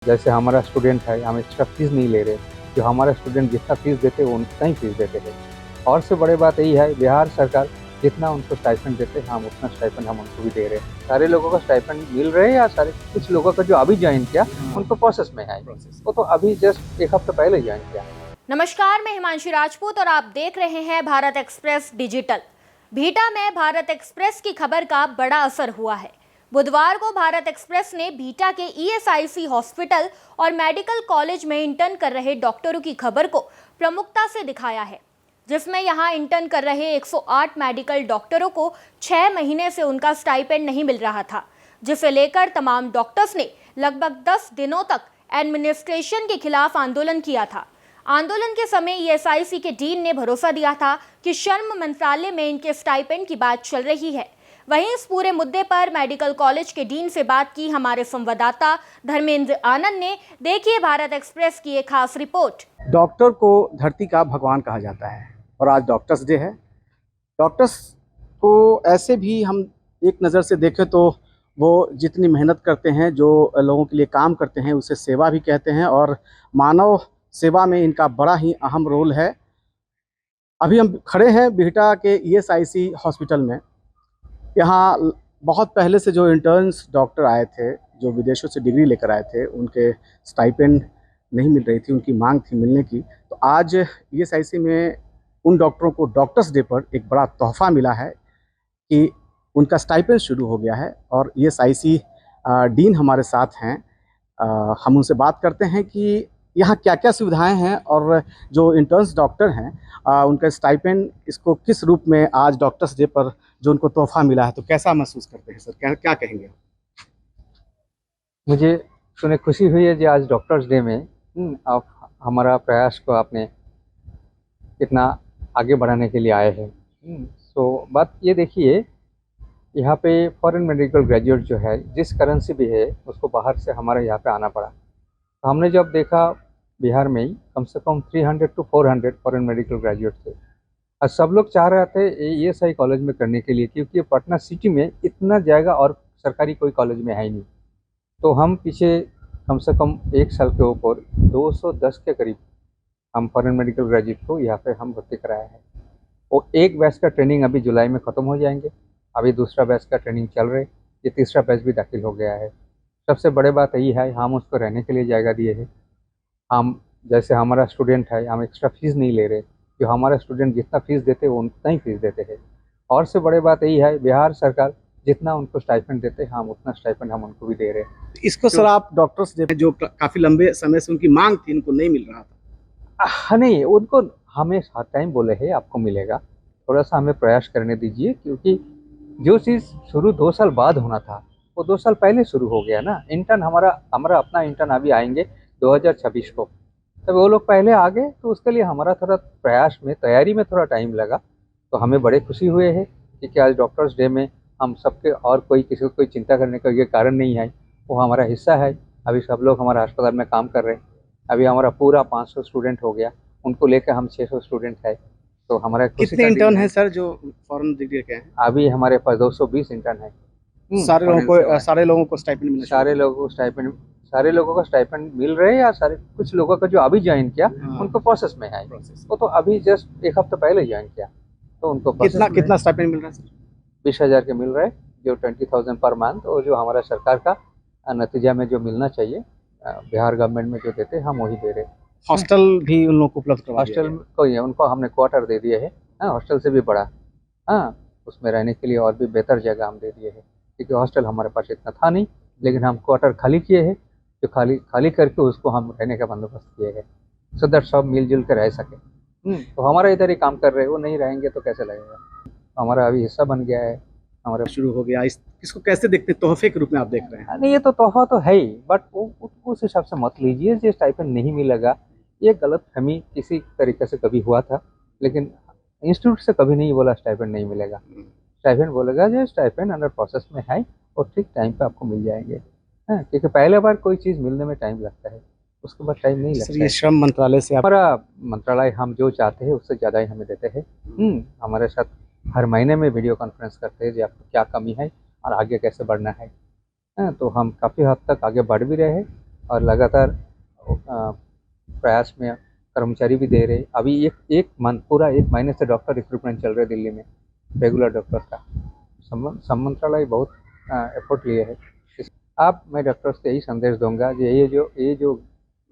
जैसे हमारा स्टूडेंट है, हम एक्स्ट्रा फीस नहीं ले रहे। जो हमारा स्टूडेंट जितना फीस देते हैं उतना ही फीस देते हैं। और से बड़ी बात यही है, बिहार सरकार जितना उनको स्टाइपेंड देते हैं हम उतना स्टाइपेंड हम उनको भी दे रहे हैं। सारे लोगों को स्टाइपेंड मिल रहे हैं या सारे कुछ लोगों का जो अभी ज्वाइन किया उनको प्रोसेस में है, वो तो अभी जस्ट एक हफ्ते पहले ज्वाइन किया। नमस्कार, मैं हिमांशी राजपूत और आप देख रहे हैं भारत एक्सप्रेस डिजिटल। भीटा में भारत एक्सप्रेस की खबर का बड़ा असर हुआ है। बुधवार को भारत एक्सप्रेस ने भीटा के ईएसआईसी हॉस्पिटल और मेडिकल कॉलेज में इंटर्न कर रहे डॉक्टरों की खबर को प्रमुखता से दिखाया है, जिसमें यहां इंटर्न कर रहे 108 मेडिकल डॉक्टरों को 6 महीने से उनका स्टाइपेंड नहीं मिल रहा था, जिसे लेकर तमाम डॉक्टर्स ने लगभग 10 दिनों तक एडमिनिस्ट्रेशन के खिलाफ आंदोलन किया था। आंदोलन के समय ईएसआईसी के डीन ने भरोसा दिया था कि श्रम मंत्रालय में इनके स्टाइपेंड की बात चल रही है। वहीं इस पूरे मुद्दे पर मेडिकल कॉलेज के डीन से बात की हमारे संवाददाता धर्मेंद्र आनंद ने। देखिए भारत एक्सप्रेस की एक खास रिपोर्ट। डॉक्टर को धरती का भगवान कहा जाता है और आज डॉक्टर्स डे है। डॉक्टर्स को ऐसे भी हम एक नज़र से देखें तो वो जितनी मेहनत करते हैं, जो लोगों के लिए काम करते हैं, उसे सेवा भी कहते हैं और मानव सेवा में इनका बड़ा ही अहम रोल है। अभी हम खड़े हैं बिहटा के ईएसआईसी हॉस्पिटल में। यहाँ बहुत पहले से जो इंटर्न्स डॉक्टर आए थे, जो विदेशों से डिग्री लेकर आए थे, उनके स्टाइपेंड नहीं मिल रही थी, उनकी मांग थी मिलने की। तो आज ईएसआईसी में उन डॉक्टरों को डॉक्टर्स डे पर एक बड़ा तोहफा मिला है कि उनका स्टाइपेंड शुरू हो गया है और ईएसआईसी डीन हमारे साथ हैं। हम उनसे बात करते हैं कि यहाँ क्या क्या सुविधाएं हैं और जो इंटर्न्स डॉक्टर हैं उनका स्टाइपेंड इसको किस रूप में आज डॉक्टर्स डे पर जो उनको तोहफा मिला है तो कैसा महसूस करते हैं सर, क्या क्या कहेंगे? मुझे सुने खुशी हुई है कि आज डॉक्टर्स डे में आप हमारा प्रयास को आपने इतना आगे बढ़ाने के लिए आए हैं। सो बात ये देखिए, यहाँ पे फॉरेन मेडिकल ग्रेजुएट जो है जिस करेंसी भी है उसको बाहर से हमारे यहाँ पे आना पड़ा। तो हमने जब देखा बिहार में ही कम से कम 300 to 400 फॉरेन मेडिकल ग्रेजुएट थे और सब लोग चाह रहे थे ईएसआई कॉलेज में करने के लिए, क्योंकि पटना सिटी में इतना जगह और सरकारी कोई कॉलेज में है ही नहीं। तो हम पीछे कम से कम एक साल के ऊपर 210 के करीब हम फॉरेन मेडिकल ग्रेजुएट को यहाँ पे हम भर्ती कराया है। वो एक बैच का ट्रेनिंग अभी जुलाई में ख़त्म हो जाएंगे, अभी दूसरा बैच का ट्रेनिंग चल रहे, ये तीसरा बैच भी दाखिल हो गया है। सबसे बड़ी बात यही है, हम उसको रहने के लिए जगह दिए हैं। हम जैसे हमारा स्टूडेंट है, हम एक्स्ट्रा फीस नहीं ले रहे। जो हमारा स्टूडेंट जितना फीस देते हैं उतना ही फीस देते हैं। और से बड़ी बात यही है, बिहार सरकार जितना उनको स्टाइपेंड देते हैं हम उतना स्टाइपेंड हम उनको भी दे रहे हैं। इसको सर आप डॉक्टर्स डे जो काफ़ी लंबे समय से उनकी मांग थी, उनको नहीं मिल रहा था। हाँ नहीं, उनको हमें हर टाइम बोले हैं आपको मिलेगा, थोड़ा सा हमें प्रयास करने दीजिए, क्योंकि जो चीज़ शुरू 2 साल बाद होना था वो 2 साल पहले शुरू हो गया ना। इंटर्न हमारा अपना इंटर्न अभी आएंगे 2026 को, तब वो लोग पहले आ गए, तो उसके लिए हमारा थोड़ा प्रयास में तैयारी में थोड़ा टाइम लगा। तो हमें बड़े खुशी हुए हैं कि आज डॉक्टर्स डे में हम सबके और कोई किसी को कोई चिंता करने का ये कारण नहीं है, वो हमारा हिस्सा है। अभी सब लोग हमारे अस्पताल में काम कर रहे हैं। अभी हमारा पूरा 500 स्टूडेंट हो गया, उनको लेकर हम 600 स्टूडेंट है। तो हमारा कितने इंटर्न हैं सर जो फॉरेन डिग्री के हैं? अभी हमारे पास 220 इंटर्न है। सारे लोगों को स्टाइपेंड मिलना सारे लोगों को स्टाइपेंड मिल रहे हैं या सारे कुछ लोगों का जो अभी ज्वाइन किया उनको प्रोसेस में है। वो तो अभी जस्ट एक हफ्ते पहले ज्वाइन किया, तो उनको कितना स्टाइपेंड मिल रहा है सर? 20,000 के मिल रहे हैं, जो 20,000 पर मंथ, और जो हमारा सरकार का नतीजा में जो मिलना चाहिए बिहार गवर्नमेंट में जो देते हैं हम वही दे रहे हैं। हॉस्टल भी उन लोगों को उपलब्ध करवा दिया हॉस्टल को ही उनको हमने क्वार्टर दे दिए है, हॉस्टल से भी बड़ा। हाँ, उसमें रहने के लिए और भी बेहतर जगह हम दे दिए हैं, क्योंकि हॉस्टल हमारे पास इतना था नहीं, लेकिन हम क्वार्टर खाली किए हैं, जो खाली करके उसको हम रहने का बंदोबस्त किए हैं, सो दैट सब मिलजुल कर रह सके। तो हमारा इधर ही काम कर रहे हैं, वो नहीं रहेंगे तो कैसे लगेगा। हमारा अभी हिस्सा बन गया है, हमारा शुरू हो गया। इसको कैसे देखते हैं, तोहफे के रूप में आप देख रहे हैं? नहीं, ये तो तोहफा तो है ही, बट उस हिसाब से मत लीजिए। जो स्टाइपेंड नहीं मिलेगा ये गलत फहमी किसी तरीके से कभी हुआ था, लेकिन इंस्टीट्यूट से कभी नहीं बोला स्टाइपेंड नहीं मिलेगा। स्टाइपेंड बोलेगा जो स्टाइपेंड अंडर प्रोसेस में है और ठीक टाइम पे आपको मिल जाएंगे। हाँ, क्योंकि पहले बार कोई चीज़ मिलने में टाइम लगता है, उसके बाद टाइम नहीं लगता है। श्रम मंत्रालय से हमारा मंत्रालय हम जो चाहते हैं उससे ज़्यादा ही हमें देते हैं। हमारे साथ हर महीने में वीडियो कॉन्फ्रेंस करते हैं कि आपको क्या कमी है और आगे कैसे बढ़ना है। तो हम काफ़ी हद तक आगे बढ़ भी रहे हैं और लगातार प्रयास में कर्मचारी भी दे रहे। अभी एक मंथ, पूरा 1 महीने से डॉक्टर रिक्रूटमेंट चल रहे दिल्ली में, रेगुलर डॉक्टर का। सब मंत्रालय बहुत एफर्ट लिए है। आप मैं डॉक्टर्स को यही संदेश दूंगा कि ये जो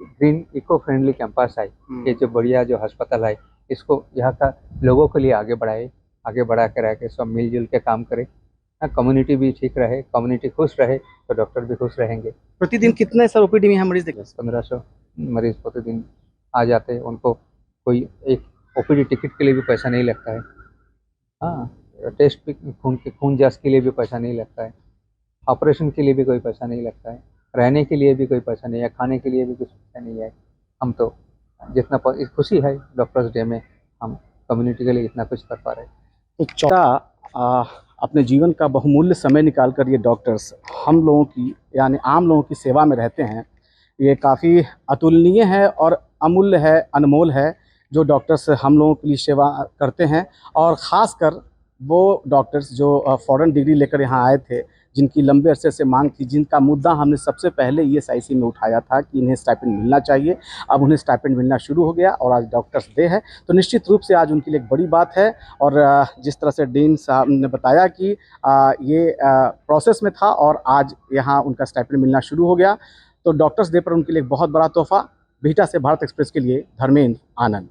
ग्रीन इको फ्रेंडली कैंपस है, ये जो बढ़िया जो अस्पताल है, इसको यहाँ का लोगों के लिए आगे बढ़ाए, आगे बढ़ा के रह के सब मिलजुल के काम करें। कम्युनिटी भी ठीक रहे, कम्युनिटी खुश रहे तो डॉक्टर भी खुश रहेंगे। प्रतिदिन कितने सर ओपीडी में हम मरीज देखते हैं? 1500 मरीज प्रतिदिन आ जाते हैं। उनको कोई एक ओपीडी टिकट के लिए भी पैसा नहीं लगता है। हाँ, टेस्ट भी, खून जांच के लिए भी पैसा नहीं लगता है, ऑपरेशन के लिए भी कोई पैसा नहीं लगता है, रहने के लिए भी कोई पैसा नहीं है, खाने के लिए भी कुछ पैसा नहीं है। हम तो जितना खुशी है डॉक्टर्स डे में, हम कम्युनिटी के लिए इतना कुछ कर पा रहे हैं। तो अपने जीवन का बहुमूल्य समय निकाल कर ये डॉक्टर्स हम लोगों की यानी आम लोगों की सेवा में रहते हैं। ये काफ़ी अतुलनीय है और अमूल्य है, अनमोल है जो डॉक्टर्स हम लोगों के लिए सेवा करते हैं। और ख़ासकर वो डॉक्टर्स जो फ़ॉरेन डिग्री लेकर यहाँ आए थे, जिनकी लंबे अरसे से मांग थी, जिनका मुद्दा हमने सबसे पहले ईएसआईसी में उठाया था कि इन्हें स्टाइपेंड मिलना चाहिए। अब उन्हें स्टाइपेंड मिलना शुरू हो गया और आज डॉक्टर्स डे है, तो निश्चित रूप से आज उनके लिए एक बड़ी बात है। और जिस तरह से डीन साहब ने बताया कि ये प्रोसेस में था और आज यहाँ उनका स्टाइपेंड मिलना शुरू हो गया, तो डॉक्टर्स डे पर उनके लिए एक बहुत बड़ा तोहफा। बिहटा से भारत एक्सप्रेस के लिए धर्मेंद्र आनंद।